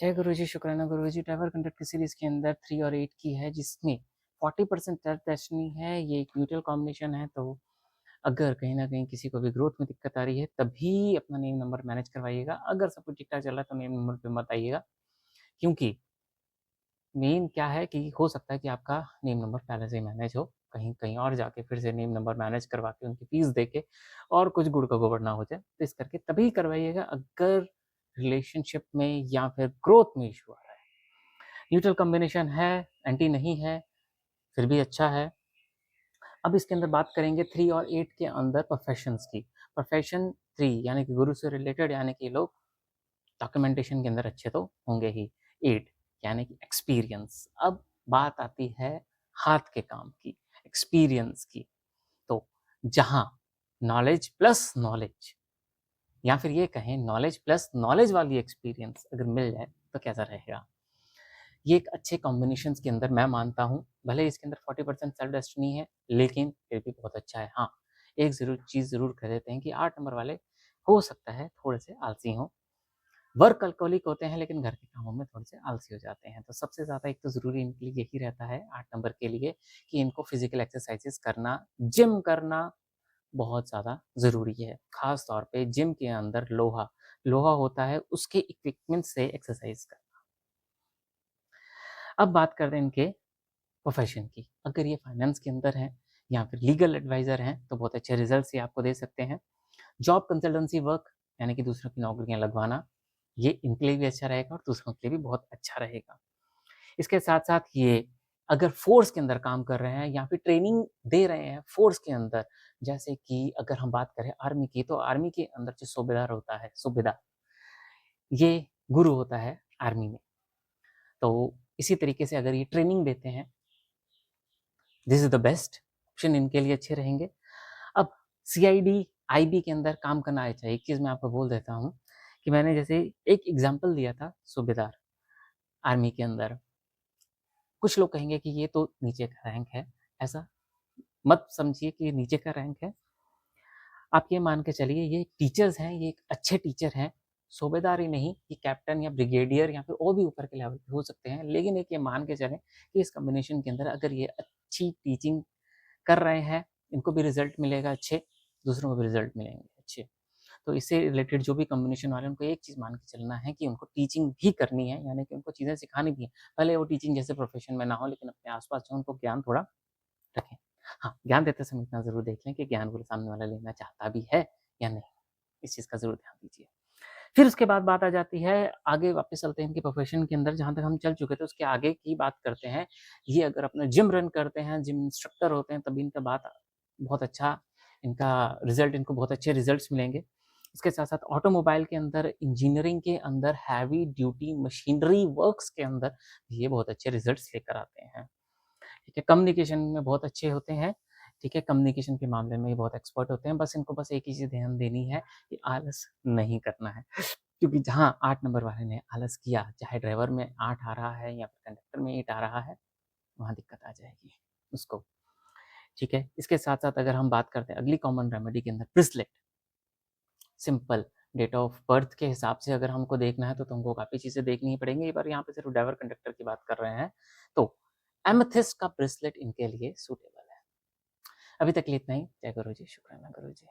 जय गुरुजी, शुक्राना गुरुजी। Tower content की सीरीज के अंदर 3 और 8 की है, जिसमें 40% टर्फ डेस्टिनी है। ये एक म्यूचुअल कॉम्बिनेशन है, तो अगर कहीं ना कहीं किसी को भी ग्रोथ में दिक्कत आ रही है तभी अपना नेम नंबर मैनेज करवाइएगा। अगर सब कुछ ठीक ठाक चल रहा है तो नेम नंबर पे मत आइएगा, क्योंकि मेन क्या है कि हो सकता है कि आपका नेम नंबर पहले से ही मैनेज हो, कहीं कहीं और जाके फिर से नेम नंबर मैनेज करवा के उनकी फीस दे के और कुछ गुड़ का गोबर ना हो जाए। तो इस करके तभी करवाइएगा अगर रिलेशनशिप में या फिर ग्रोथ में इशू आ रहा है। न्यूट्रल कॉम्बिनेशन है, एंटी नहीं है, फिर भी अच्छा है। अब इसके अंदर बात करेंगे 3 और 8 के अंदर प्रोफेशंस की। प्रोफेशन 3 यानी कि गुरु से रिलेटेड, यानी कि लोग डॉक्यूमेंटेशन के अंदर अच्छे तो होंगे ही। 8 यानी कि एक्सपीरियंस। अब बात आती है हाथ के काम की, एक्सपीरियंस की। तो जहां नॉलेज प्लस नॉलेज, या फिर ये कहें नॉलेज प्लस नॉलेज वाली एक्सपीरियंस अगर मिल जाए तो कैसा रहेगा। ये एक अच्छे कॉम्बिनेशन के अंदर मैं मानता हूँ। भले इसके अंदर 40% सेल्फ डेस्टिनी है, लेकिन फिर भी बहुत अच्छा है। हाँ, एक चीज़ ज़रूर कह देते हैं कि 8 नंबर वाले हो सकता है थोड़े से आलसी हों, वर्क अल्कोहलिक होते हैं, लेकिन घर के कामों में थोड़े से आलसी हो जाते हैं। तो सबसे ज़्यादा एक तो ज़रूरी इनके लिए यही रहता है 8 नंबर के लिए कि इनको फिजिकल एक्सरसाइजेस करना, जिम करना बहुत ज़्यादा ज़रूरी है। खास तौर पे जिम के अंदर लोहा लोहा होता है, उसके इक्विपमेंट से एक्सरसाइज करना। अब बात करते हैं इनके प्रोफेशन की। अगर ये फाइनेंस के अंदर हैं या फिर लीगल एडवाइज़र हैं तो बहुत अच्छे रिजल्ट्स ये आपको दे सकते हैं। जॉब कंसल्टेंसी वर्क यानी कि दूसरों की नौकरियां लगवाना, ये इनके लिए भी अच्छा रहेगा और दूसरों के लिए भी बहुत अच्छा रहेगा। इसके साथ साथ ये अगर फोर्स के अंदर काम कर रहे हैं या फिर ट्रेनिंग दे रहे हैं फोर्स के अंदर, जैसे कि अगर हम बात करें आर्मी की, तो आर्मी के अंदर जो सूबेदार होता है, सूबेदार ये गुरु होता है आर्मी में। तो इसी तरीके से अगर ये ट्रेनिंग देते हैं, this is the best option, इनके लिए अच्छे रहेंगे। अब सीआईडी आईबी के अंदर काम करना अच्छा है। एक चीज़ मैं आपको बोल देता हूँ कि मैंने जैसे एक एग्जांपल दिया था सूबेदार आर्मी के अंदर। कुछ लोग कहेंगे कि ये तो नीचे का रैंक है, ऐसा मत समझिए कि ये नीचे का रैंक है। आप ये मान के चलिए ये टीचर्स हैं, ये एक अच्छे टीचर हैं। सूबेदार ही नहीं, ये कैप्टन या ब्रिगेडियर या फिर और भी ऊपर के लेवल पे हो सकते हैं, लेकिन एक ये मान के चलें कि इस कॉम्बिनेशन के अंदर अगर ये अच्छी टीचिंग कर रहे हैं, इनको भी रिजल्ट मिलेगा अच्छे, दूसरों को भी रिजल्ट मिलेंगे अच्छे। तो इससे रिलेटेड जो भी कॉम्बिनेशन वाले हैं, उनको एक चीज़ मान के चलना है कि उनको टीचिंग भी करनी है, यानी कि उनको चीज़ें सिखानी भी है। भले वो टीचिंग जैसे प्रोफेशन में ना हो, लेकिन अपने आस-पास जो उनको ज्ञान थोड़ा रखें। हाँ, ज्ञान देते समय इतना ज़रूर देख लें कि ज्ञान वो सामने वाला लेना चाहता भी है या नहीं। इस चीज़ का ज़रूर ध्यान दीजिए। फिर उसके बाद बात आ जाती है, आगे वापस चलते हैं इनके प्रोफेशन के अंदर, जहाँ तक हम चल चुके थे उसके आगे की बात करते हैं। ये अगर अपना जिम रन करते हैं, जिम इंस्ट्रक्टर होते हैं, तभी इनका बात बहुत अच्छा, इनका रिज़ल्ट, इनको बहुत अच्छे रिज़ल्ट्स मिलेंगे। इसके साथ-साथ ऑटोमोबाइल के अंदर, इंजीनियरिंग के अंदर, हैवी ड्यूटी मशीनरी वर्क्स के अंदर ये बहुत अच्छे रिज़ल्ट्स लेकर आते हैं। ठीक है, कम्युनिकेशन में बहुत अच्छे होते हैं। ठीक है, कम्युनिकेशन के मामले में ये बहुत एक्सपर्ट होते हैं। बस इनको बस एक ही चीज़ ध्यान देनी है कि आलस नहीं करना है। क्योंकि जहाँ 8 नंबर वाले ने आलस किया, चाहे ड्राइवर में 8 आ रहा है या फिर कंडक्टर में 8 आ रहा है, वहाँ दिक्कत आ जाएगी उसको। ठीक है, इसके साथ-साथ अगर हम बात करते हैं अगली कॉमन रेमेडी के अंदर, bracelet. Simple date of birth के हिसाब से अगर हमको देखना है तो तुमको काफ़ी चीज़ें देखनी ही पड़ेंगी, पर यहाँ पे सिर्फ ड्राइवर कंडक्टर की बात कर रहे हैं। तो एमेथिस्ट का ब्रेसलेट इनके लिए सूटेबल है। अभी तक के लिए इतना ही। जय गुरु जी, शुक्राना गुरु जी।